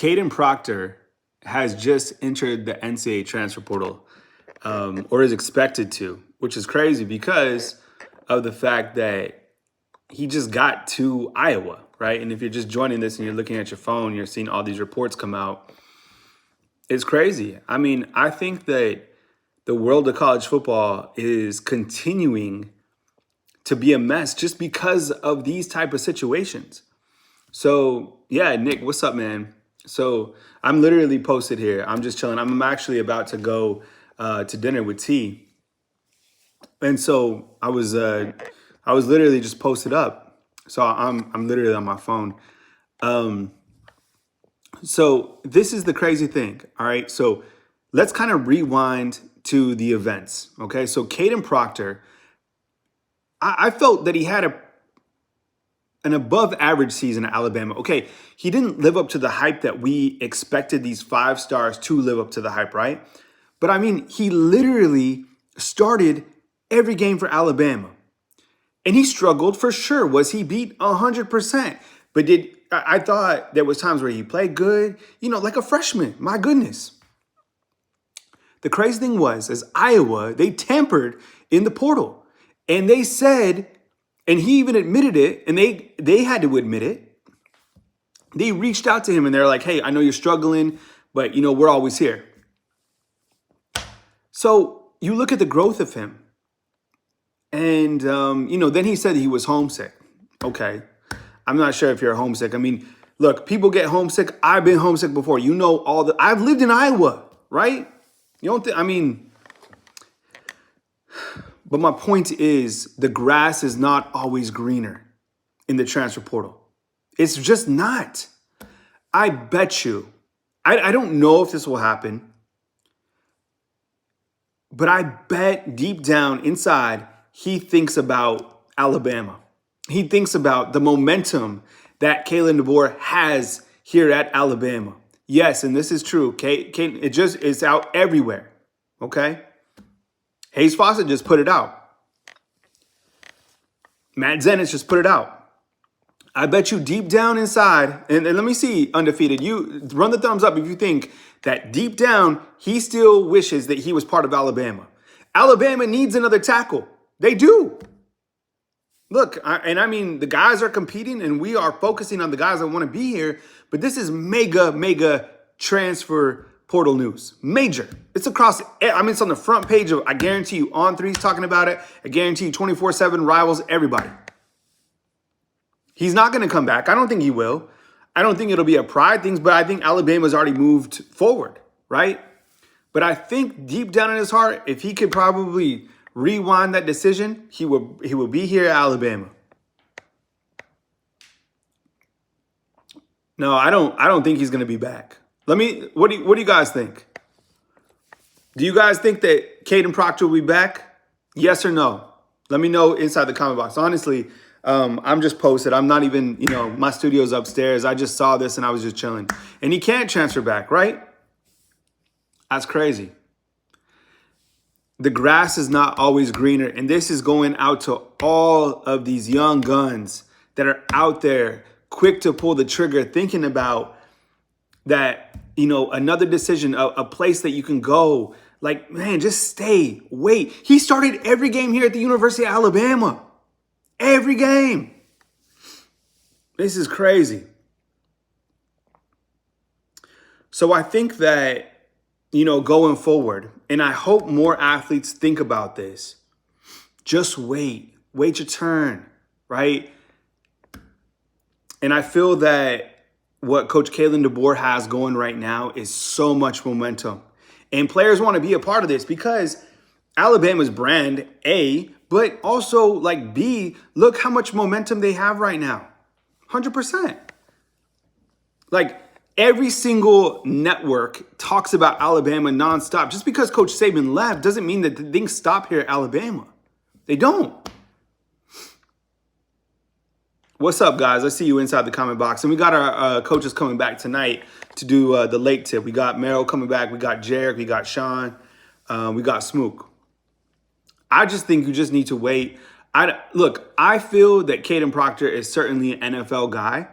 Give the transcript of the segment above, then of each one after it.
Kadyn Proctor has just entered the NCAA transfer portal, or is expected to, which is crazy because of the fact that he just got to Iowa, right? And if you're just joining this and you're looking at your phone, you're seeing all these reports come out. It's crazy. I mean, I think that the world of college football is continuing to be a mess just because of these type of situations. So yeah, Nick, what's up, man? So I'm literally posted here. I'm just chilling. I'm actually about to go to dinner with T, and so I was literally just posted up. So I'm literally on my phone. Um, so this is the crazy thing. All right. So let's kind of rewind to the events. Okay. So Kadyn Proctor, I felt that he had an above average season at Alabama. Okay, he didn't live up to the hype that we expected these 5 stars to live up to the hype, right? But I mean, he literally started every game for Alabama. And he struggled for sure. Was he beat 100%? But I thought there was times where he played good, like a freshman. My goodness. The crazy thing was, as Iowa, they tampered in the portal. And they said, and he even admitted it, and they had to admit it. They reached out to him and they're like, hey, I know you're struggling, but we're always here. So you look at the growth of him. And, then he said he was homesick. Okay. I'm not sure if you're homesick. I mean, look, people get homesick. I've been homesick before. I've lived in Iowa, right? You don't think, but my point is the grass is not always greener in the transfer portal. It's just not. I bet you, I don't know if this will happen, but I bet deep down inside, he thinks about Alabama. He thinks about the momentum that Kalen DeBoer has here at Alabama. Yes, and this is true. It's out everywhere. Okay? Hayes Fawcett just put it out. Matt Zenitz just put it out. I bet you deep down inside, and let me see, Undefeated, you run the thumbs up if you think that deep down, he still wishes that he was part of Alabama. Alabama needs another tackle. They do. Look, the guys are competing and we are focusing on the guys that want to be here, but this is mega transfer portal news. Major. It's across, it's on the front page of, I guarantee you, On3's talking about it. I guarantee you, 24/7 Rivals, everybody. He's not going to come back. I don't think he will. I don't think it'll be a pride thing, but I think Alabama's already moved forward, right? But I think deep down in his heart, if he could probably rewind that decision, he will be here at Alabama. No, I don't think he's going to be back. What do you guys think? Do you guys think that Kadyn Proctor will be back? Yes or no? Let me know inside the comment box. Honestly, I'm just posted. I'm not even, my studio's upstairs. I just saw this and I was just chilling. And he can't transfer back, right? That's crazy. The grass is not always greener. And this is going out to all of these young guns that are out there quick to pull the trigger, thinking about that, another decision, a place that you can go. Like, man, just stay, wait. He started every game here at the University of Alabama. Every game. This is crazy. So I think that, going forward, and I hope more athletes think about this. Just wait your turn, right? And I feel that what Coach Kalen DeBoer has going right now is so much momentum. And players want to be a part of this because Alabama's brand, A, but also B, look how much momentum they have right now. 100%. Every single network talks about Alabama nonstop. Just because Coach Saban left doesn't mean that things stop here at Alabama. They don't. What's up, guys? I see you inside the comment box. And we got our coaches coming back tonight to do the late tip. We got Merrill coming back. We got Jarek. We got Sean. We got Smook. I just think you just need to wait. I feel that Kadyn Proctor is certainly an NFL guy.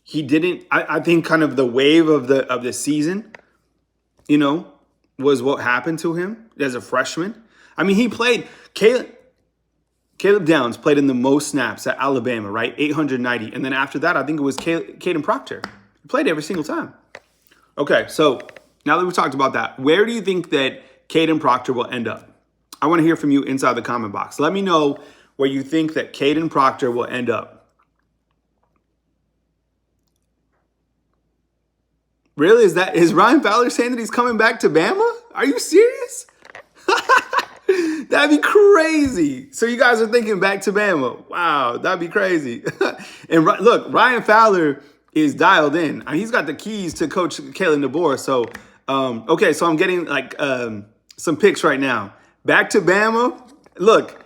he didn't. I think kind of the wave of the season, you know, was what happened to him as a freshman. I mean, he played. Caleb Downs played in the most snaps at Alabama, right? 890. And then after that, I think it was Kadyn Proctor. He played every single time. Okay, so now that we've talked about that, where do you think that Kadyn Proctor will end up? I want to hear from you inside the comment box. Let me know where you think that Kadyn Proctor will end up. Really? Is Ryan Fowler saying that he's coming back to Bama? Are you serious? That'd be crazy. So you guys are thinking back to Bama. Wow, that'd be crazy. And look, Ryan Fowler is dialed in. He's got the keys to Coach Kalen DeBoer. So, okay, so I'm getting like some picks right now. Back to Bama. Look,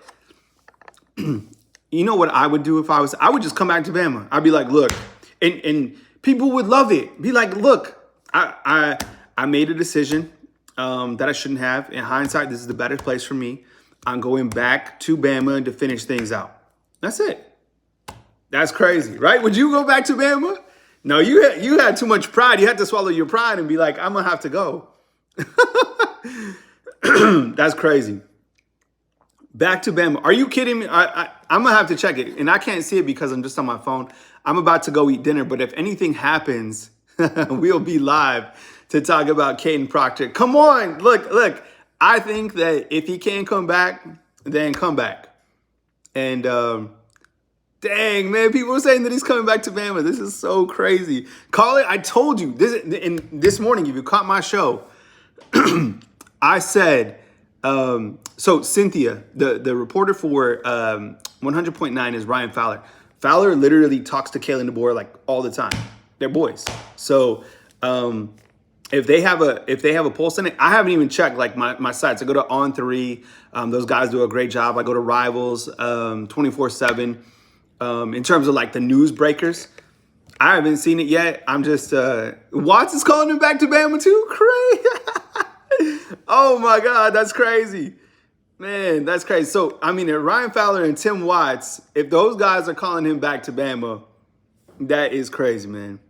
you know what I would do if I would just come back to Bama. I'd be like, look, and people would love it. Be like, look, I made a decision that I shouldn't have. In hindsight, this is the better place for me. I'm going back to Bama to finish things out. That's it. That's crazy, right? Would you go back to Bama? No, you had too much pride. You had to swallow your pride and be like, I'm going to have to go. That's crazy. Back to Bama. Are you kidding me? I'm going to have to check it. And I can't see it because I'm just on my phone. I'm about to go eat dinner. But if anything happens, we'll be live to talk about Kadyn Proctor. Come on. Look. I think that if he can come back, then come back. And dang, man, people are saying that he's coming back to Bama. This is so crazy. Call it. I told you this morning, if you caught my show, I said, so Cynthia, the reporter for 100.9 is Ryan Fowler. Fowler literally talks to Kalen DeBoer like all the time. They're boys. So if they have a pulse in it, I haven't even checked like my sites. I go to On3. Those guys do a great job. I go to Rivals 24/7. In terms of like the news breakers, I haven't seen it yet. I'm just Watts is calling him back to Bama too. Crazy. Oh my God, that's crazy. Man, that's crazy. So I mean, if Ryan Fowler and Tim Watts, if those guys are calling him back to Bama, that is crazy, man.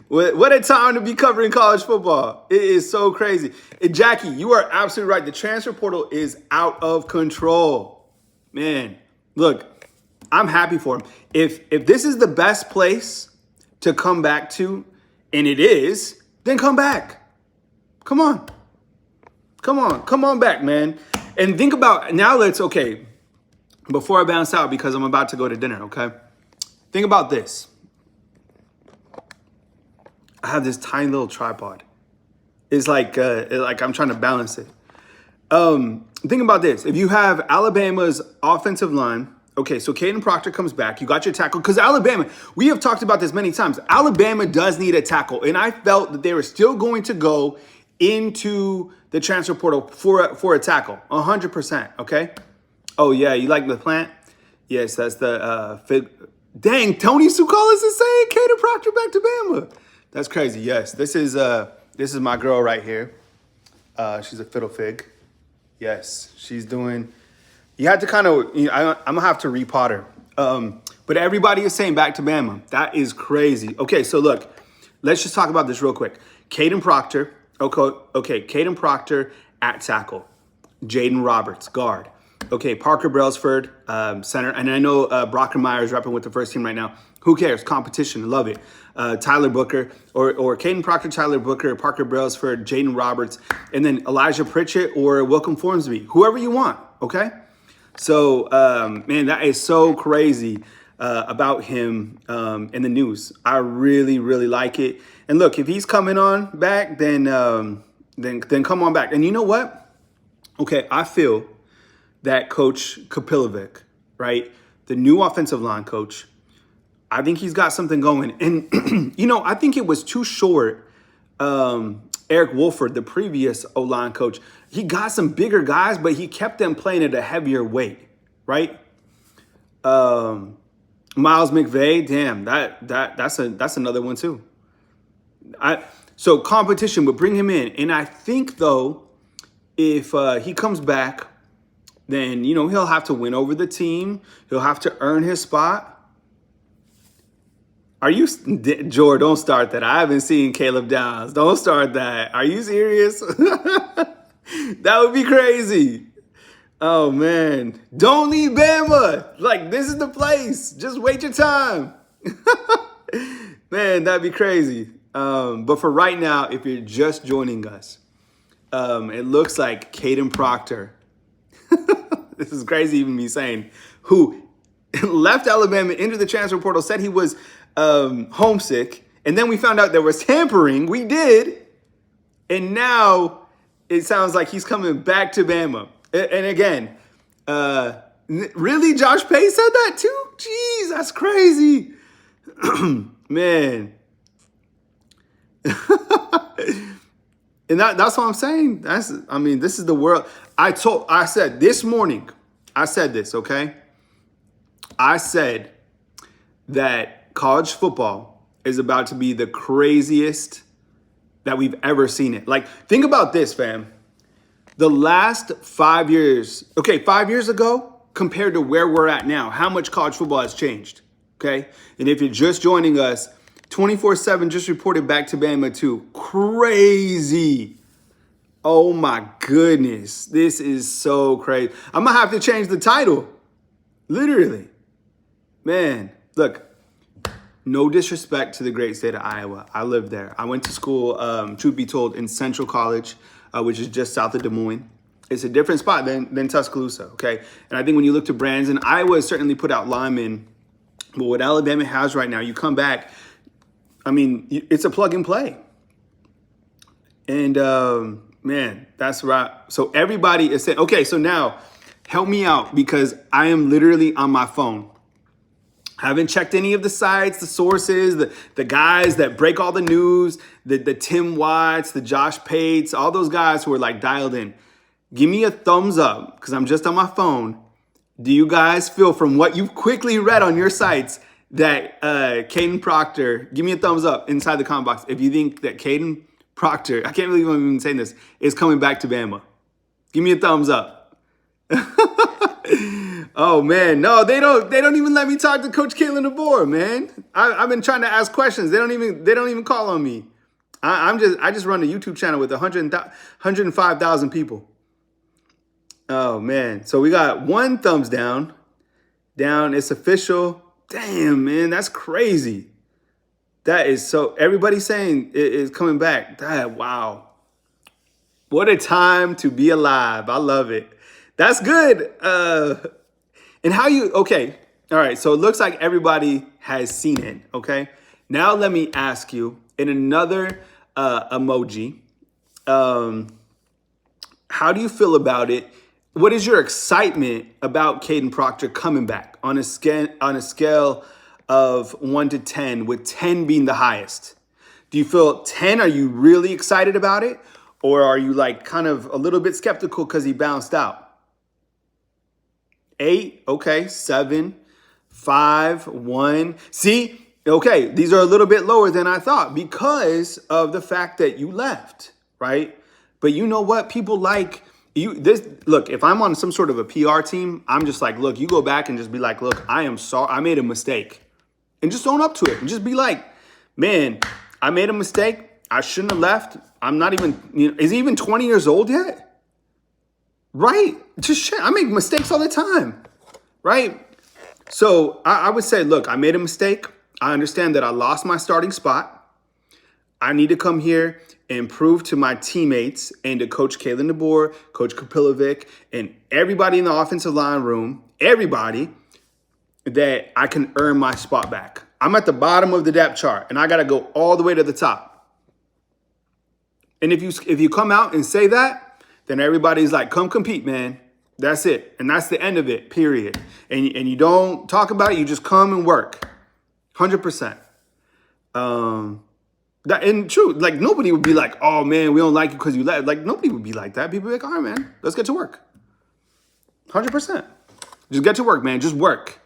What a time to be covering college football. It is so crazy. And Jackie, you are absolutely right. The transfer portal is out of control. Man, look, I'm happy for him. If this is the best place to come back to, and it is, then come back. Come on. Come on back, man. And think about, now okay, before I bounce out because I'm about to go to dinner, okay? Think about this. I have this tiny little tripod. It's like I'm trying to balance it. Think about this. If you have Alabama's offensive line, okay, so Kadyn Proctor comes back. You got your tackle. Because Alabama, we have talked about this many times. Alabama does need a tackle. And I felt that they were still going to go into the transfer portal for a tackle. 100%, okay? Oh, yeah, you like the plant? Yes, that's the fig. Dang, Tony Sukalis is saying Kadyn Proctor back to Bama. That's crazy. Yes, this is my girl right here. She's a fiddle fig. Yes, she's doing. You have to kind of. I'm gonna have to repot her. But everybody is saying back to Bama. That is crazy. Okay, so look, let's just talk about this real quick. Kadyn Proctor. Okay, Kadyn Proctor at tackle. Jaden Roberts, guard. Okay, Parker Brailsford, center. And I know Brockermeyer is repping with the first team right now. Who cares? Competition. Love it. Tyler Booker or Kadyn Proctor, Tyler Booker, Parker Brailsford, Jaden Roberts, and then Elijah Pritchett or Welcome Formsby. Whoever you want, okay? So, man, that is so crazy about him in the news. I really, really like it. And look, if he's coming on back, then come on back. And you know what? Okay, I feel that Coach Kapilovic, right, the new offensive line coach, I think he's got something going. And, I think it was too short. Eric Wolford, the previous O-line coach, he got some bigger guys, but he kept them playing at a heavier weight, right? Miles McVay, damn, that's another one too. So competition would bring him in. And I think, though, if he comes back, then, he'll have to win over the team. He'll have to earn his spot. Are you, George? Don't start that. I haven't seen Caleb Downs. Don't start that. Are you serious? That would be crazy. Oh man, don't leave Bama. Like, this is the place. Just wait your time. Man, that'd be crazy. But for right now, if you're just joining us, it looks like Kadyn Proctor. This is crazy even me saying, who left Alabama into the transfer portal, said he was homesick, and then we found out there was tampering. We did, and now it sounds like he's coming back to Bama. And again, really, Josh Pay said that too? Jeez, that's crazy. Man. And that's what I'm saying. This is the world. I said this morning, I said this, okay? I said that college football is about to be the craziest that we've ever seen it. Like, think about this, fam. The last 5 years, 5 years ago compared to where we're at now, how much college football has changed, okay? And if you're just joining us, 24/7 just reported back to Bama too. Crazy. Oh my goodness. This is so crazy. I'm going to have to change the title. Literally. Man, look, no disrespect to the great state of Iowa. I lived there. I went to school, truth be told, in Central College, which is just south of Des Moines. It's a different spot than Tuscaloosa, okay? And I think when you look to brands, and Iowa has certainly put out linemen, but what Alabama has right now, you come back, it's a plug and play. And, man, that's right. So everybody is saying, okay, so now help me out because I am literally on my phone. I haven't checked any of the sites, the sources, the guys that break all the news, the Tim Watts, the Josh Pates, all those guys who are like dialed in. Give me a thumbs up because I'm just on my phone. Do you guys feel from what you've quickly read on your sites that Kadyn Proctor, give me a thumbs up inside the comment box if you think that Kadyn Proctor, I can't believe I'm even saying this, is coming back to Bama. Give me a thumbs up. Oh man, no, they don't even let me talk to Coach Kadyn DeBoer, man. I've been trying to ask questions. They don't even call on me. I just run a YouTube channel with 105,000 people. Oh man, so we got one thumbs down. It's official. Damn, man, that's crazy. That is so. Everybody's saying it is coming back. Wow, what a time to be alive. I love it. That's good. And how you, okay, all right, so it looks like everybody has seen it, okay? Now let me ask you, in another emoji, how do you feel about it? What is your excitement about Kadyn Proctor coming back on a scale of 1 to 10, with 10 being the highest? Do you feel 10, are you really excited about it? Or are you like kind of a little bit skeptical because he bounced out? 8, okay, 7, 5, 1. See, okay, these are a little bit lower than I thought because of the fact that you left, right? But you know what? People like you. Look, if I'm on some sort of a PR team, I'm just like, look, you go back and just be like, look, I am sorry, I made a mistake. And just own up to it and just be like, man, I made a mistake. I shouldn't have left. I'm not even, is he even 20 years old yet? Right? Just shit. I make mistakes all the time. Right? So I would say, look, I made a mistake. I understand that I lost my starting spot. I need to come here and prove to my teammates and to Coach Kadyn DeBoer, Coach Kapilovic, and everybody in the offensive line room, everybody, that I can earn my spot back. I'm at the bottom of the depth chart, and I got to go all the way to the top. And if you come out and say that, then everybody's like, come compete, man. That's it. And that's the end of it, period. And you don't talk about it. You just come and work. 100%. And true, like nobody would be like, oh, man, we don't like you because you left. Like nobody would be like that. People would be like, all right, man, let's get to work. 100%. Just get to work, man. Just work.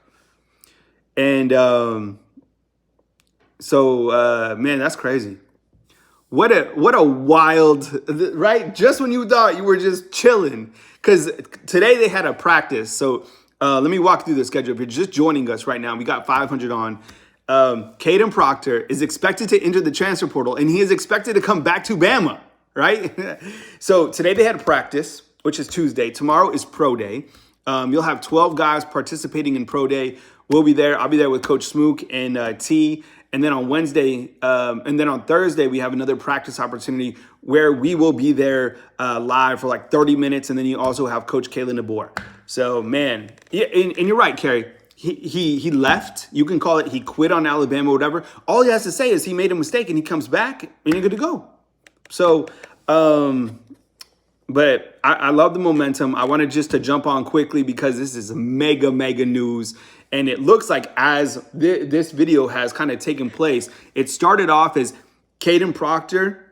And man, that's crazy. What a wild, right? Just when you thought you were just chilling. Because today they had a practice. So let me walk through the schedule. If you're just joining us right now, we got 500 on. Kadyn Proctor is expected to enter the transfer portal, and he is expected to come back to Bama, right? So today they had practice, which is Tuesday. Tomorrow is pro day. You'll have 12 guys participating in pro day. We'll be there. I'll be there with Coach Smook and T. And then on Wednesday, and then on Thursday, we have another practice opportunity where we will be there live for like 30 minutes. And then you also have Coach Kadyn Proctor. So, man, yeah, and you're right, Kerry. He left. You can call it he quit on Alabama or whatever. All he has to say is he made a mistake and he comes back and you're good to go. So, but I love the momentum. I wanted just to jump on quickly because this is mega news. And it looks like as this video has kind of taken place, it started off as Kadyn Proctor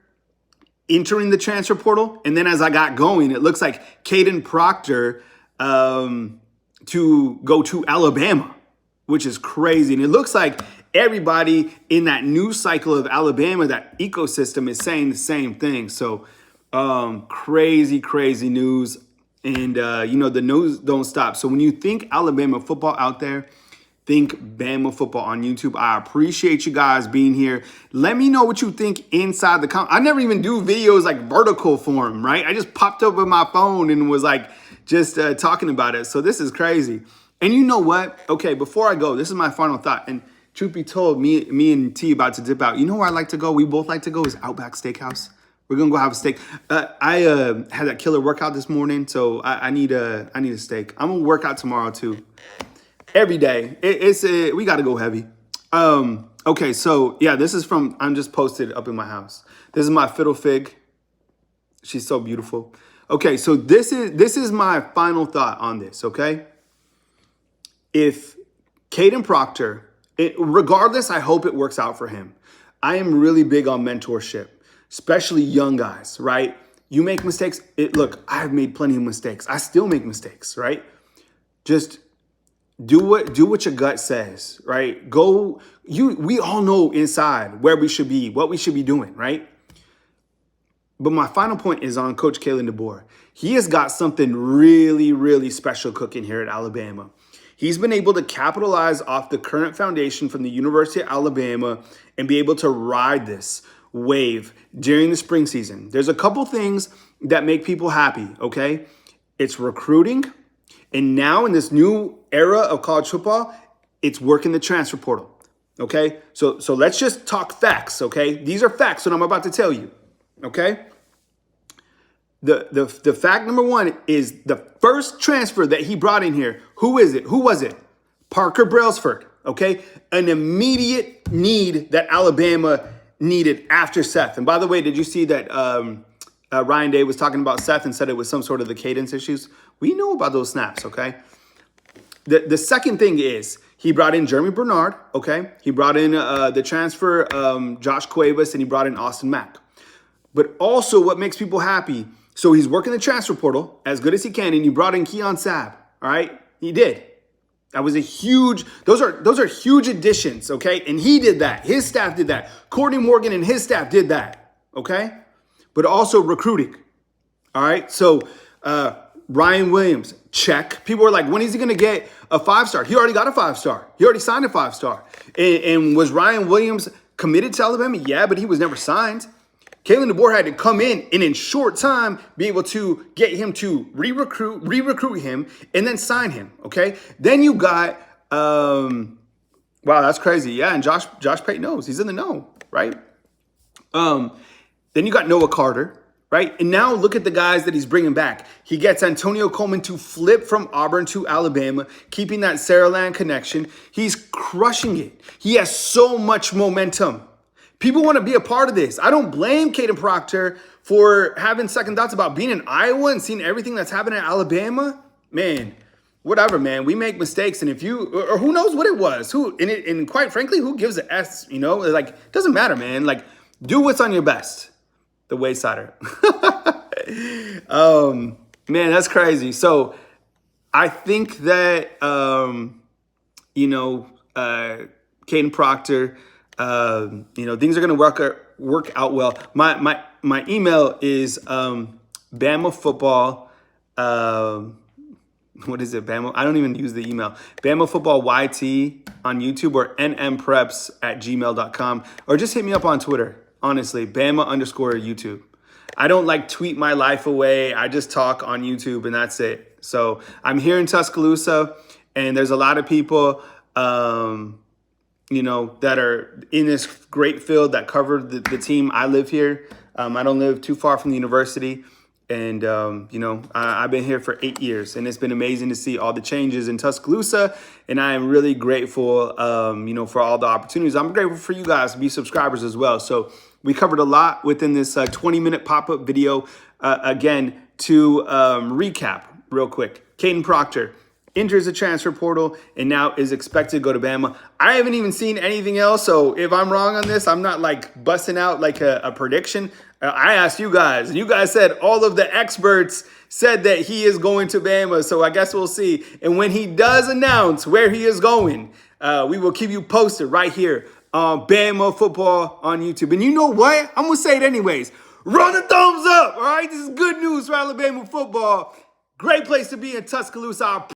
entering the transfer portal. And then as I got going, it looks like Kadyn Proctor to go to Alabama, which is crazy. And it looks like everybody in that news cycle of Alabama, that ecosystem, is saying the same thing. So crazy news. And, the news don't stop. So when you think Alabama football out there, think Bama football on YouTube. I appreciate you guys being here. Let me know what you think inside the comments. I never even do videos like vertical form, right? I just popped up with my phone and was like just talking about it. So this is crazy. And you know what? Okay, before I go, this is my final thought. And truth be told, me and T about to dip out. You know where I like to go? We both like to go is Outback Steakhouse. We're gonna go have a steak. I had that killer workout this morning, so I need a steak. I'm gonna work out tomorrow too. Every day. We gotta go heavy. Okay, so yeah, this is from I'm just posted up in my house. This is my fiddle fig. She's so beautiful. Okay, so this is my final thought on this. Okay, if Kadyn Proctor, regardless, I hope it works out for him. I am really big on mentorship. Especially young guys, right? You make mistakes. Look, I've made plenty of mistakes. I still make mistakes, right? Just do what your gut says, right? We all know inside where we should be, what we should be doing, right? But my final point is on Coach Kadyn Proctor. He has got something really special cooking here at Alabama. He's been able to capitalize off the current foundation from the University of Alabama and be able to ride this wave during the spring season. There's a couple things that make people happy, okay? It's recruiting, and now in this new era of college football, it's working the transfer portal, okay? So let's just talk facts, okay? These are facts that I'm about to tell you, okay? The fact number one is the first transfer that he brought in here. Who is it? Who was it? Parker Brailsford, okay? An immediate need that Alabama needed after Seth. And by the way, did you see that Ryan Day was talking about Seth and said it was some sort of the cadence issues? We know about those snaps, okay? The second thing is he brought in Jeremy Bernard, okay? He brought in the transfer Josh Cuevas, and he brought in Austin Mack. But also what makes people happy, so he's working the transfer portal as good as he can, and he brought in Keon Sabb, all right? He did. That was those are huge additions, okay? And he did that. His staff did that. Courtney Morgan and his staff did that, okay? But also recruiting, all right? So Ryan Williams, check. People were like, when is he going to get a 5-star? He already got a 5-star. He already signed a 5-star. And was Ryan Williams committed to Alabama? Yeah, but he was never signed. Kadyn Proctor had to come in and in short time be able to get him to re-recruit him and then sign him, okay? Then you got, wow, that's crazy. Yeah, and Josh Payton knows. He's in the know, right? Then you got Noah Carter, right? And now look at the guys that he's bringing back. He gets Antonio Coleman to flip from Auburn to Alabama, keeping that Saraland connection. He's crushing it. He has so much momentum. People want to be a part of this. I don't blame Kadyn Proctor for having second thoughts about being in Iowa and seeing everything that's happening in Alabama. Man, whatever, man. We make mistakes, and if you, or who knows what it was, and quite frankly, who gives a S? You know, like, it doesn't matter, man. Like, do what's on your best. The Waysider. Man, that's crazy. So I think that Kadyn Proctor. Things are going to work out well. My email is Bama football. what is it, Bama? I don't even use the email. Bama Football YT on YouTube or nmpreps@gmail.com. Or just hit me up on Twitter, honestly, Bama_YouTube. I don't like tweet my life away. I just talk on YouTube and that's it. So I'm here in Tuscaloosa and there's a lot of people, that are in this great field that cover the team. I live here. I don't live too far from the university. And, I've been here for 8 years and it's been amazing to see all the changes in Tuscaloosa. And I am really grateful, for all the opportunities. I'm grateful for you guys to be subscribers as well. So we covered a lot within this 20-minute pop-up video. Again, to recap real quick, Kadyn Proctor enters the transfer portal and now is expected to go to Bama. I haven't even seen anything else. So if I'm wrong on this, I'm not like busting out like a prediction. I asked you guys, and you guys said all of the experts said that he is going to Bama. So I guess we'll see. And when he does announce where he is going, we will keep you posted right here on Bama Football on YouTube. And you know what? I'm going to say it anyways. Run a thumbs up. All right. This is good news for Alabama football. Great place to be in Tuscaloosa.